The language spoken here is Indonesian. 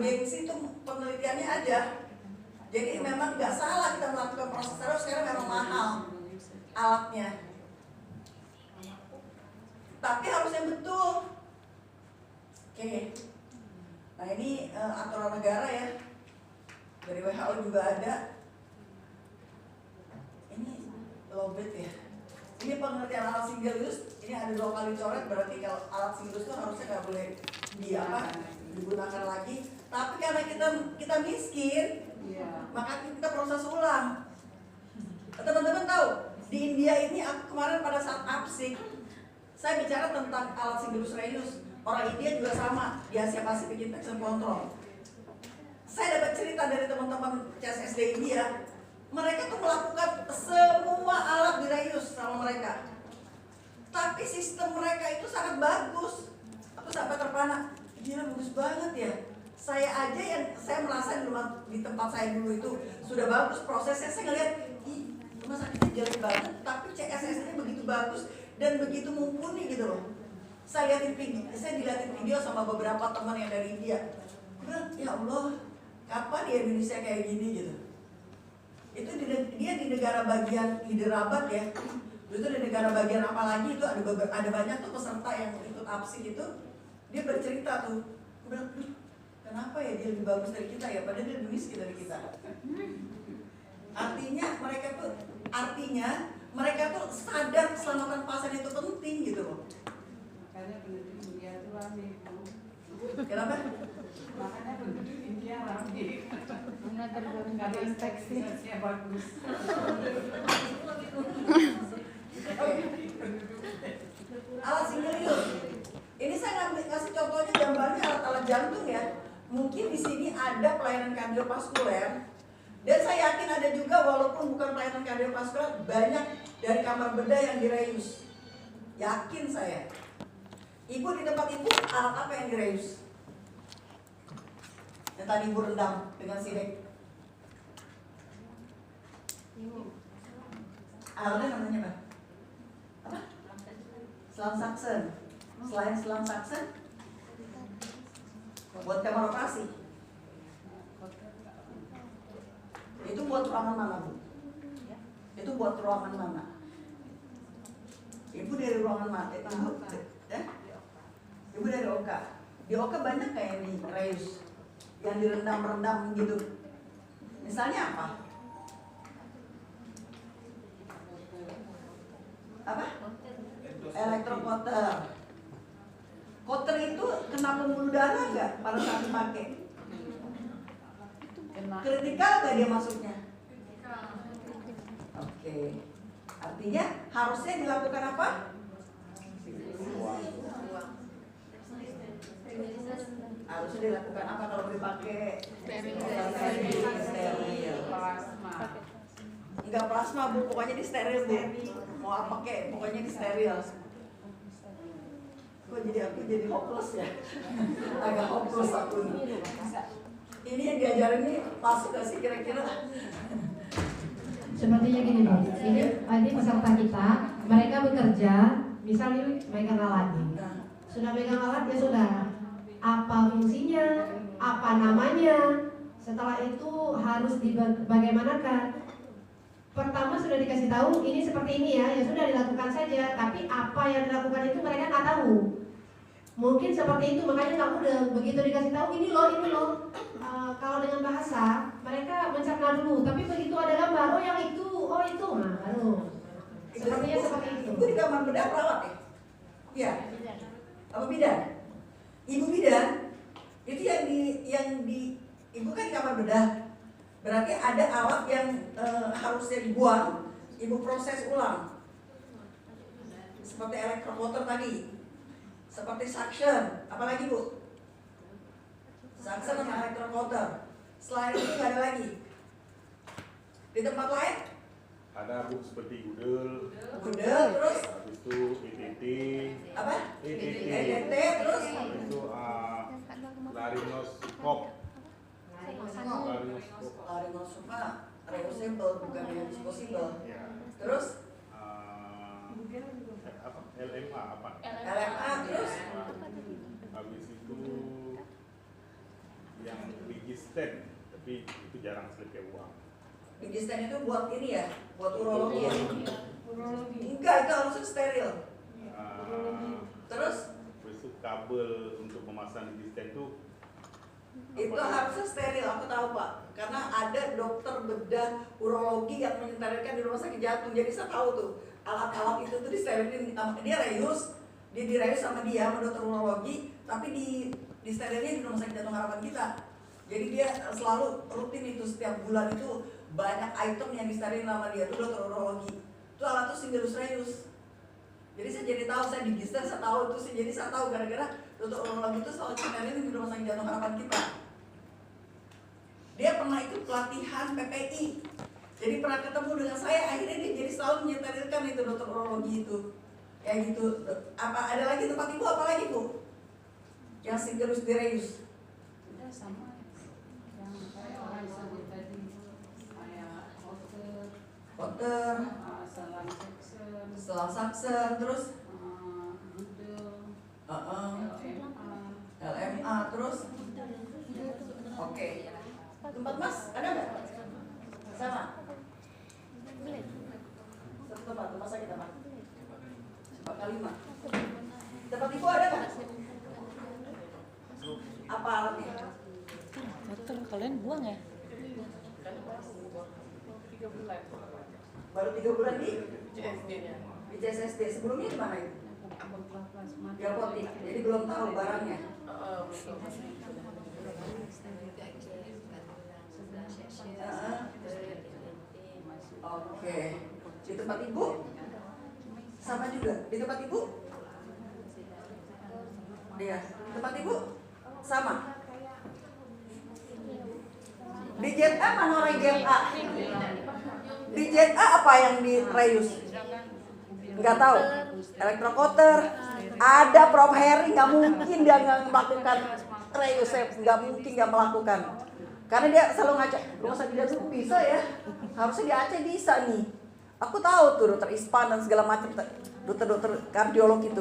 bergengsi itu penelitiannya ada. Jadi memang nggak salah kita melakukan proses terus karena memang mahal alatnya. Tapi harus yang betul. Oke. Nah ini aturan negara ya. Dari WHO juga ada. Ini lobet ya. Ini pengertian alat single use. Ini ada 2 kali coret, berarti kalau alat single use itu harusnya nggak boleh digunakan lagi. Tapi karena kita miskin, maka kita proses ulang. Teman-teman tahu di India ini aku kemarin pada saat absik saya bicara tentang alat single use reuse. Orang India juga sama di Asia Pasifik Infection Control. Saya dapat cerita dari teman-teman CSSD India. Mereka tuh melakukan semua alat di reuse sama mereka. Tapi sistem mereka itu sangat bagus. Aku sampai terpana, gila bagus banget ya. Saya aja yang saya merasa di tempat saya dulu itu sudah bagus prosesnya. Saya ngeliat, ih rumah sakitnya jelek banget, tapi CSSD-nya begitu bagus dan begitu mumpuni gitu loh. Saya dilihatin video sama beberapa teman yang dari India. Aku bilang, ya Allah, kapan ya Indonesia kayak gini gitu. Itu dia di negara bagian Hyderabad ya. Itu di negara bagian apa lagi itu ada banyak tuh peserta yang ikut absik itu. Dia bercerita tuh. Aku bilang, kenapa ya dia lebih bagus dari kita ya? Padahal dia lebih miskin dari kita. Artinya mereka tuh sadar keselamatan pasien itu penting gitu loh. Makanya penduduk India itu rame. Kenapa? Makanya penduduk India rame. Karena ada infeksi. Bagus. Alat single use. Ini saya ngasih contohnya gambarnya alat-alat jantung ya. Mungkin di sini ada pelayanan kardiovaskuler. Dan saya yakin ada juga walaupun bukan pelayanan kardiovaskuler, banyak dari kamar bedah yang direuse. Yakin saya. Ibu di tempat ibu alat apa yang direuse? Yang tadi ibu rendam dengan sinek. Alatnya namanya apa? Apa? Selang Saksen. Selain selang Saksen, buat kamar operasi. Itu buat ruangan mana Bu? Itu buat ruangan mana? Ibu dari ruangan mana? Ibu dari Oka. Di Oka banyak kayak di reuse yang direndam-rendam gitu. Misalnya apa? Apa? Elektrokoter. Koter itu kena pembuluh darah nggak pada saat dipakai? Kritikal nggak dia masuknya? Oke. Artinya harusnya dilakukan apa? Harusnya dilakukan apa kalau dipakai? Steril. Plasma. Enggak plasma Bu, pokoknya di steril Bu. Mau apa kek, pokoknya di steril. Kok aku jadi hopeless ya? Agak hopeless aku nih. Ini yang diajarin ini masuk gak sih kira-kira? Sepertinya gini Bu, ini peserta kita, mereka bekerja, misalnya megang alat nih. Sudah megang alat ya sudah, apa fungsinya, apa namanya, setelah itu harus bagaimanakan. Pertama sudah dikasih tahu ini seperti ini ya sudah dilakukan saja. Tapi apa yang dilakukan itu mereka nggak tahu. Mungkin seperti itu, makanya nggak mudah. Begitu dikasih tahu ini loh. Kalau dengan bahasa mereka mencerna dulu. Tapi begitu ada gambar, oh yang itu, nah baru. Sepertinya seperti itu. Ibu di kamar bedah perawat ya? Iya. Apa bidan? Ibu bidan itu yang di ibu kan di kamar bedah. Berarti ada alat yang harusnya dibuang, ibu proses ulang. Seperti elektromotor tadi, seperti suction, apalagi Bu? Suction sama elektromotor. Selain itu nggak ada lagi. Di tempat lain? Ada Bu seperti gudel, Terus? habis itu ETT, Apa? ETT, ETT, terus? habis itu laryngoskop, Laryngoskop, reusable bukan yang disposable. ya. Terus? Apa? LMA apa? LMA, terus? Habis itu yang Digistent, tapi itu jarang slip kayak uang. Digistent itu buat ini ya, buat urologi ya? Urologi. Enggak, itu harusnya steril. Terus Terus kabel untuk memasang digistent itu itu harusnya steril, aku tahu Pak. Karena ada dokter bedah urologi yang mensterilkan di rumah sakit jantung. Jadi saya tahu tuh alat-alat itu tuh disterilin. Dia reus, dia direus sama dia, sama dokter urologi, tapi di sterilnya di rumah sakit jantung harapan kita. Jadi dia selalu rutin itu setiap bulan itu banyak item yang disterilin sama dia tuh dokter urologi. Itu alat tuh Singerus reus. Jadi saya jadi tahu, saya di Gister saya tahu itu sih. Jadi saya tahu gara-gara dokter urologi itu selalu sterilin di rumah sakit jantung harapan kita. Dia pernah ikut pelatihan PPI. Jadi pernah ketemu dengan saya, akhirnya dia jadi selalu menyeterilkan itu dokter urologi itu. Kayak gitu. Apa ada lagi tempat ibu apa lagi Bu? Yang Singerus direus. Udah sama. Yang kayak orang sebut tadi kayak Koter, selang seksen, selang saksen, terus budel, LMA, terus oke. Tempat Mas ada nggak? Sama. Satu tempat sakit apa? Tempat Kalima. Tempat ibu ada nggak? Apa alatnya? Itu kalian buang ya? 3 bulan. Baru 3 bulan di CSSD. Sebelumnya di mana itu? Di apotik. Jadi belum tahu barangnya. Oke. Di tempat ibu sama juga. Di tempat ibu? Iya. Di tempat ibu sama. Di JA mana orang JA? Di JA apa yang di reus? Nggak tahu. Elektrokoter. Ada Prof Heri, nggak mungkin dia nggak melakukan reus, nggak mungkin nggak melakukan. Karena dia selalu ngaca, rumah sakit jantung bisa ya, harusnya di Aceh bisa nih. Aku tahu tuh dokter Ispan dan segala macam, dokter-dokter kardiolog itu.